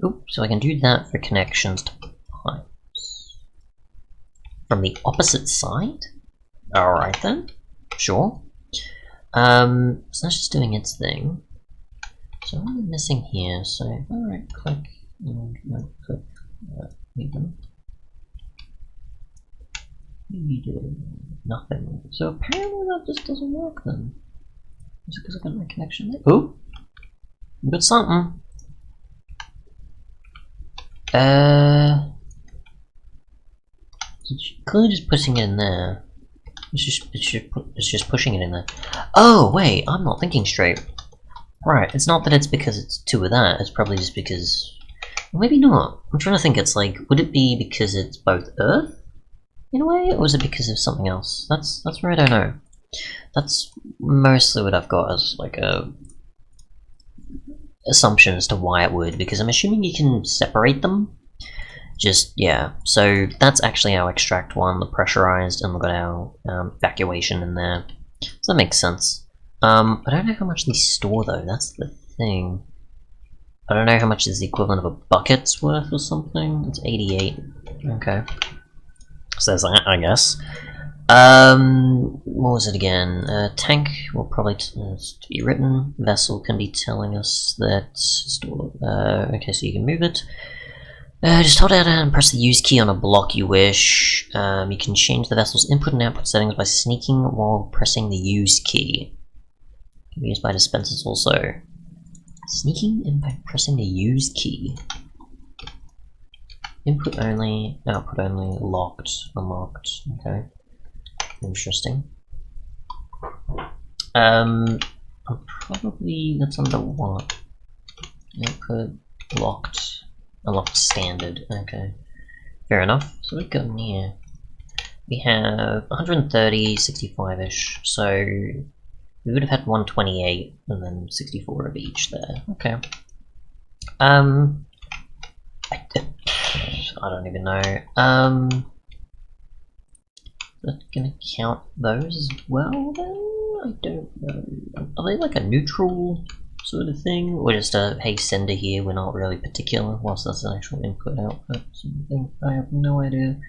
Oops, so I can do that for connections to pipes. From the opposite side? Alright then, sure. So that's just doing its thing. So what am I missing here? So if I right click and right click even. We do nothing. So apparently that just doesn't work then. Is it because I got my connection there? Oh! We got something. It's clearly just putting it in there. It's just pushing it in there. Oh wait, I'm not thinking straight. Right, it's not that it's because it's two of that, it's probably just because... Well, maybe not. I'm trying to think, it's like, would it be because it's both Earth, in a way, or is it because of something else? That's where I don't know. That's mostly what I've got as, like, a assumption as to why it would, because I'm assuming you can separate them. Just, yeah, so that's actually our extract one, the pressurized, and we've got our evacuation in there. So that makes sense. I don't know how much they store though, that's the thing. I don't know how much is the equivalent of a bucket's worth or something. It's 88. Okay. So there's that, I guess. What was it again? Tank will probably to be written. Vessel can be telling us that store. Okay, so you can move it. Just hold down and press the use key on a block you wish. You can change the vessel's input and output settings by sneaking while pressing the use key. Can be used by dispensers also. Sneaking and by pressing the use key. Input only, output only, locked, unlocked. Okay. Interesting. Probably that's under what? Input, locked, unlocked standard. Okay. Fair enough. So we've got in here. We have 130, 65-ish, so we would have had 128 and then 64 of each there. Okay. I don't even know. Is that gonna count those as well then? I don't know. Are they like a neutral sort of thing? Or just a, hey, sender here, we're not really particular, whilst that's an actual input output something? I have no idea.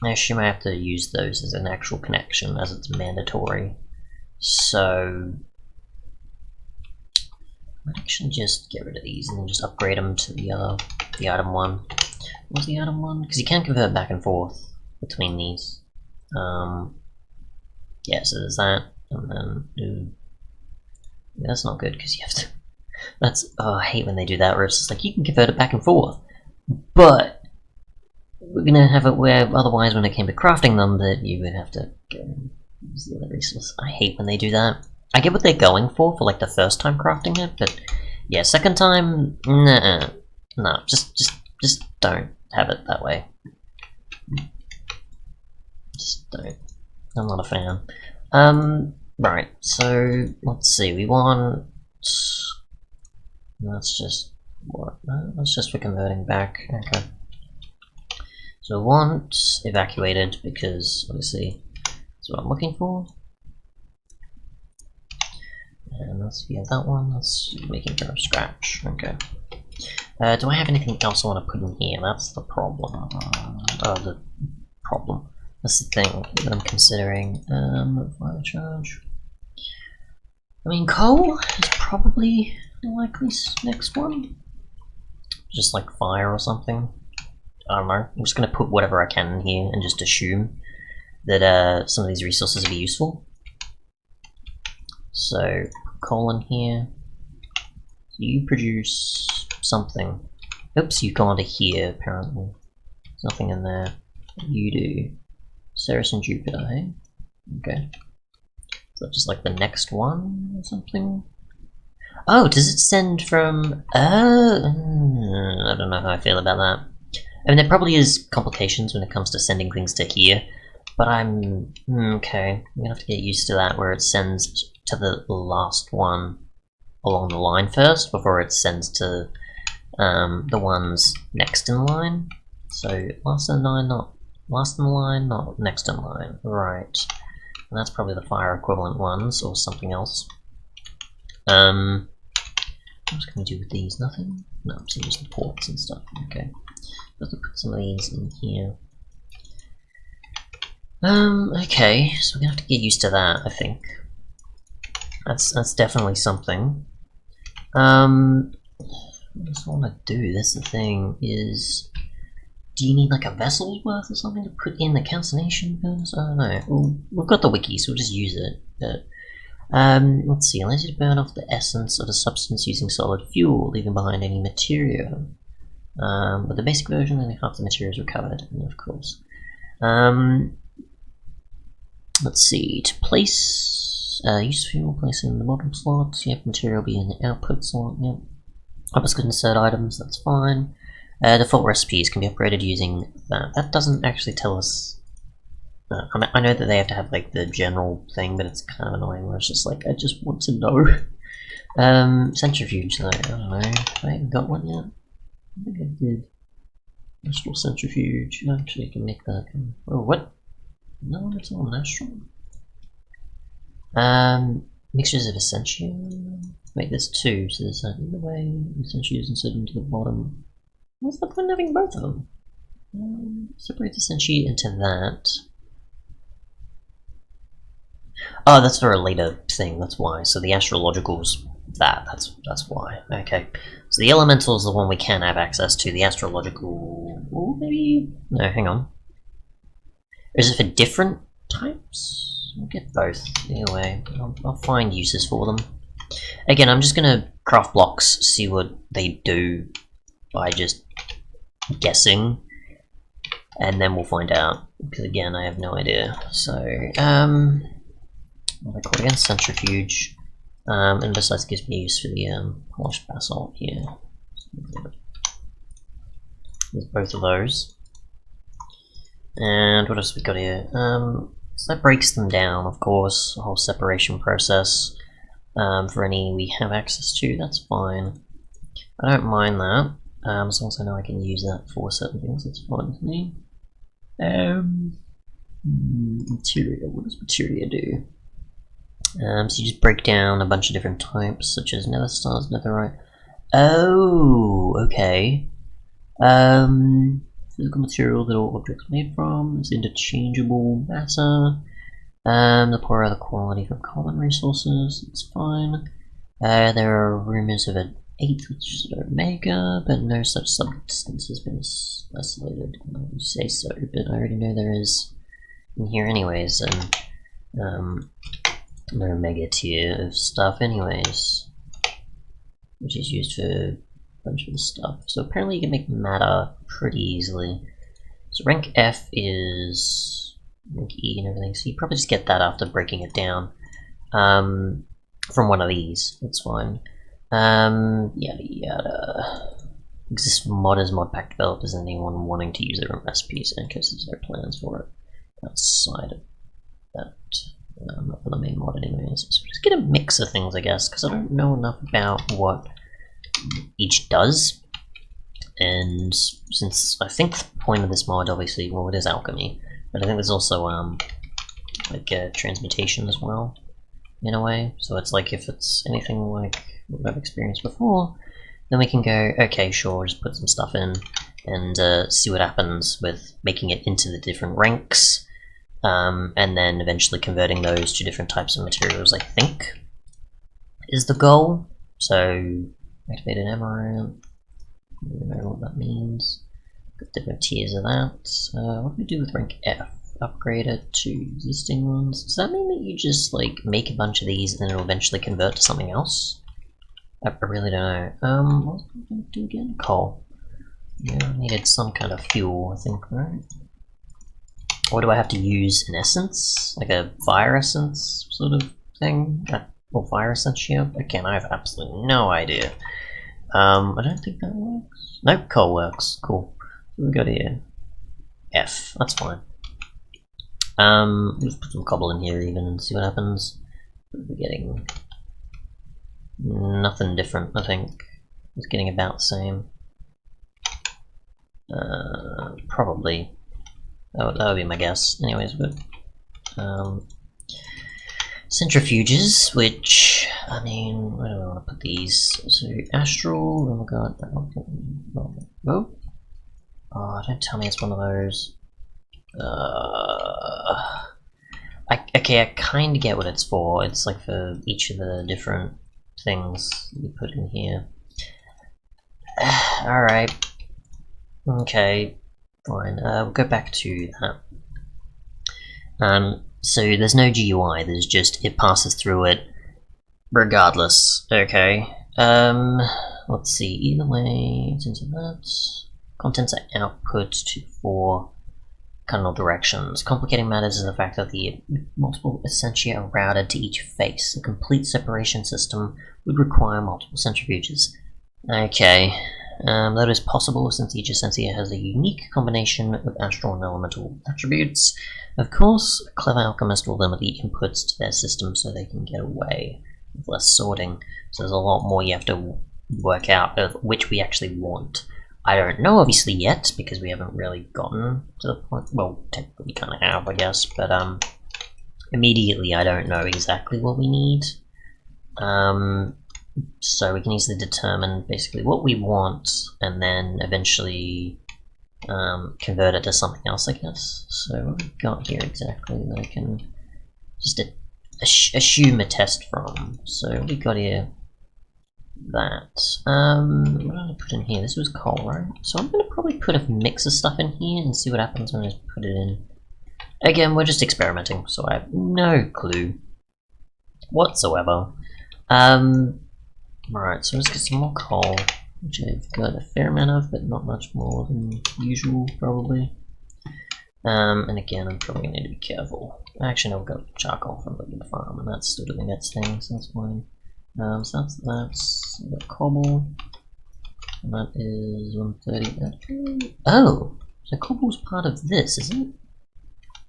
I assume I have to use those as an actual connection, as it's mandatory. So I might actually just get rid of these and then just upgrade them to the item one. What's the item one? Because you can convert back and forth between these. Yeah, so there's that, and then that's not good because you have to. That's I hate when they do that, where it's just like you can convert it back and forth, but we're gonna have it where otherwise, when it came to crafting them, that you would have to go and use the other resource. I hate when they do that. I get what they're going for like the first time crafting it, but yeah, second time, nah, no, just don't have it that way. Just don't. I'm not a fan. Right. So let's see. We want. That's just what? That's just for converting back. Okay. So I want evacuated because obviously that's what I'm looking for. And let's get that one. That's making from scratch. Okay. Do I have anything else I want to put in here? That's the problem. The problem. That's the thing that I'm considering. Fire charge. I mean, coal is probably the likely next one. Just like fire or something. I don't know. I'm just going to put whatever I can in here and just assume that some of these resources will be useful. So, coal in here. You produce something. Oops, you've gone to here, apparently. There's nothing in there. You do. Ceres and Jupiter, hey? Okay. Is that just like the next one or something? Oh, does it send from... I don't know how I feel about that. I mean, there probably is complications when it comes to sending things to here, but I'm... okay, I'm gonna have to get used to that, where it sends to the last one along the line first, before it sends to the ones next in line. So, last in line, not last in line, not next in line. Right. And that's probably the fire equivalent ones, or something else. What can we do with these? Nothing? No, so just the ports and stuff. Okay. Let's put some of these in here. Okay, so we're gonna have to get used to that, I think. That's definitely something. What else I want to do? That's the thing, is... Do you need like a vessel's worth or something to put in the calcination burns? I don't know. Well, we've got the wiki, so we'll just use it. But, let's see, allows you to burn off the essence of a substance using solid fuel, leaving behind any material. With the basic version, only half the material is recovered, of course. Let's see, to place, use fuel, place in the bottom slot, yep, material be in the output slot, yep. Upper's good insert items, that's fine. Default recipes can be upgraded using that. That doesn't actually tell us... I know that they have to have like the general thing, but it's kind of annoying where it's just like, I just want to know. Centrifuge though, I don't know. I haven't got one yet. I think I did. Astral centrifuge. Actually, I can make that. Oh, what? No, it's not an astral. Mixtures of essentia. Wait, there's two, so there's either way. Essentia is inserted into the bottom. What's the point of having both of them? Separate the essentia into that. Oh, that's for a later thing, that's why. So the astrological's that, that's why. Okay. So the elemental is the one we can have access to. The astrological... Oh, maybe... No, hang on. Is it for different types? We'll get both. Anyway, I'll find uses for them. Again, I'm just gonna craft blocks, see what they do by just guessing, and then we'll find out, because again, I have no idea. So, what do I call it again? Centrifuge. And besides, it gives me use for the polished basalt here. There's both of those. And what else we got here? So that breaks them down, of course, the whole separation process. For any we have access to, that's fine. I don't mind that. As long as I know I can use that for certain things, that's fine with me. Materia, what does materia do? So you just break down a bunch of different types, such as nether stars, netherite. Oh, okay. Physical material that all objects are made from is interchangeable matter. The poorer the quality from common resources, it's fine. There are rumors of an 8th, which is Omega, but no such substance has been isolated. I would say so, but I already know there is in here anyways, and an Omega tier of stuff anyways, which is used for a bunch of stuff. So apparently you can make matter pretty easily. So rank F is rank E and everything, so you probably just get that after breaking it down from one of these, that's fine. Yada yada. Exists modders, modpack developers, and anyone wanting to use their own recipes in case there's no plans for it outside of that. Not for the main mod anyways. So just get a mix of things, I guess, because I don't know enough about what each does. And since I think the point of this mod, obviously, well, it is alchemy, but I think there's also like transmutation as well, in a way. So it's like if it's anything like what I've experienced before, then we can go, okay, sure, just put some stuff in and see what happens with making it into the different ranks. And then eventually converting those to different types of materials, I think, is the goal. So, activated amaranth, I don't know what that means. Got different tiers of that. What do we do with rank F? Upgrade it to existing ones. Does that mean that you just, like, make a bunch of these and then it'll eventually convert to something else? I really don't know. What was I going to do again? Coal. Yeah, I needed some kind of fuel, I think, right? Or do I have to use an essence? Like a fire essence sort of thing? Or fire essentia? Again, I have absolutely no idea. I don't think that works. Nope, coal works. Cool. What we got here? F. That's fine. Let's put some cobble in here even and see what happens. We're getting nothing different, I think. It's getting about the same. Probably. That would be my guess. Anyways, but centrifuges, which I mean, where do we want to put these? So astral, then we got. Oh, don't tell me it's one of those. Okay, I kind of get what it's for. It's like for each of the different things you put in here. Alright. Okay, fine. We'll go back to that. So there's no GUI, there's just, it passes through it regardless. Okay. Let's see, either way, it's into that. Contents are output to 4 cardinal directions. Complicating matters is the fact that the multiple essentia are routed to each face. A complete separation system would require multiple centrifuges. Okay, that is possible since each essentia has a unique combination of astral and elemental attributes. Of course, a clever alchemist will limit the inputs to their system so they can get away with less sorting. So there's a lot more you have to work out of which we actually want. I don't know obviously yet, because we haven't really gotten to the point, well, technically we kind of have, I guess, but immediately I don't know exactly what we need. So we can easily determine basically what we want, and then eventually convert it to something else, I guess. So what have we got here exactly that I can just assume a test from? So what we got here? That. What did I put in here? This was coal, right? So I'm going to probably put a mix of stuff in here and see what happens when I just put it in. Again, we're just experimenting, so I have no clue whatsoever. Alright, so let's get some more coal, which I've got a fair amount of, but not much more than usual, probably. And again, I'm probably going to need to be careful. Actually, no, we've got charcoal from the farm, and that's still doing its thing, so that's fine. So that's the cobble, and that is 130. Oh, so cobble's part of this, is it?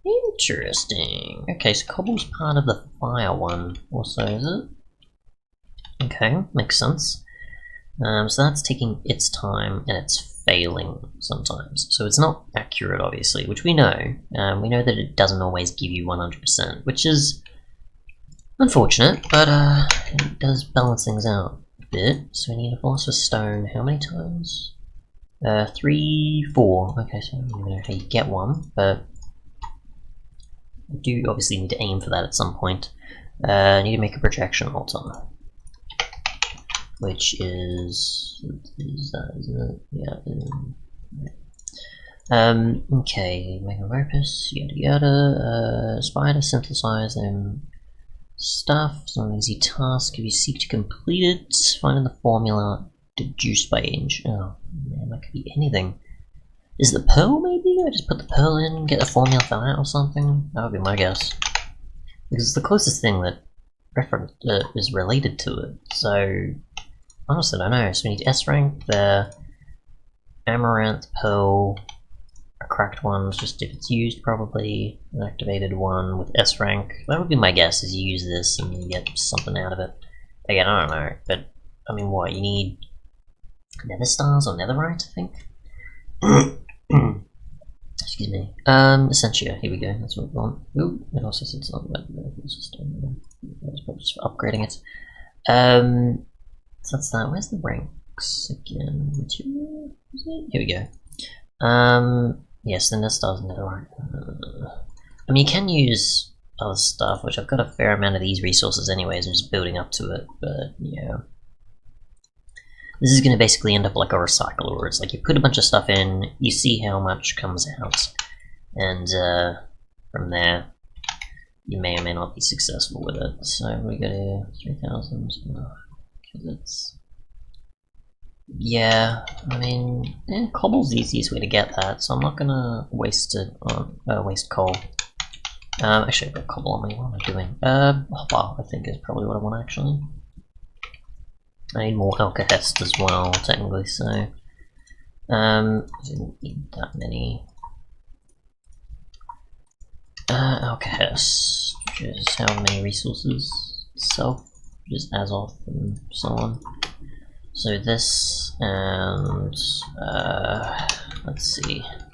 Interesting. Okay, so cobble's part of the fire one, also, is it? Okay, makes sense. So that's taking its time, and it's failing sometimes. So it's not accurate, obviously, which we know. We know that it doesn't always give you 100%, which is unfortunate, but it does balance things out a bit. So we need a philosopher's stone. How many times? 3, 4. Okay, so I don't even know how you get one, but you do obviously need to aim for that at some point. I need to make a projection altar, which is that, isn't it? Yeah. Okay, make a opus, yada yada. Spider, synthesize them. Stuff, it's not an easy task. If you seek to complete it, finding the formula deduced by age. Oh man, that could be anything. Is the pearl maybe? I just put the pearl in, get the formula for that or something? That would be my guess. Because it's the closest thing that is related to it. So, honestly, I don't know. So we need S rank, the amaranth, pearl, a cracked one, just if it's used probably, an activated one with S rank. That would be my guess, is you use this and you get something out of it. Again, I don't know, but I mean what, you need nether stars or netherite, I think? Excuse me. Essentia, here we go, that's what we want. Ooh, it also sits on that, that's probably just for upgrading it. So that's that, where's the ranks again? Material, is it? Here we go. Yes, then this does netherite. I mean, you can use other stuff, which I've got a fair amount of these resources anyways, I'm just building up to it, but yeah. This is going to basically end up like a recycler, where it's like you put a bunch of stuff in, you see how much comes out, and from there, you may or may not be successful with it. So we go to 3,000, because it's... Yeah, I mean, cobble's the easiest way to get that, so I'm not gonna waste it on waste coal. Actually, I've got cobble on me. What am I doing? Hopper, I think is probably what I want actually. I need more alkahest as well, technically. So, I didn't need that many. Alkahest, which is how many resources itself, just as of and so on. So this and let's see,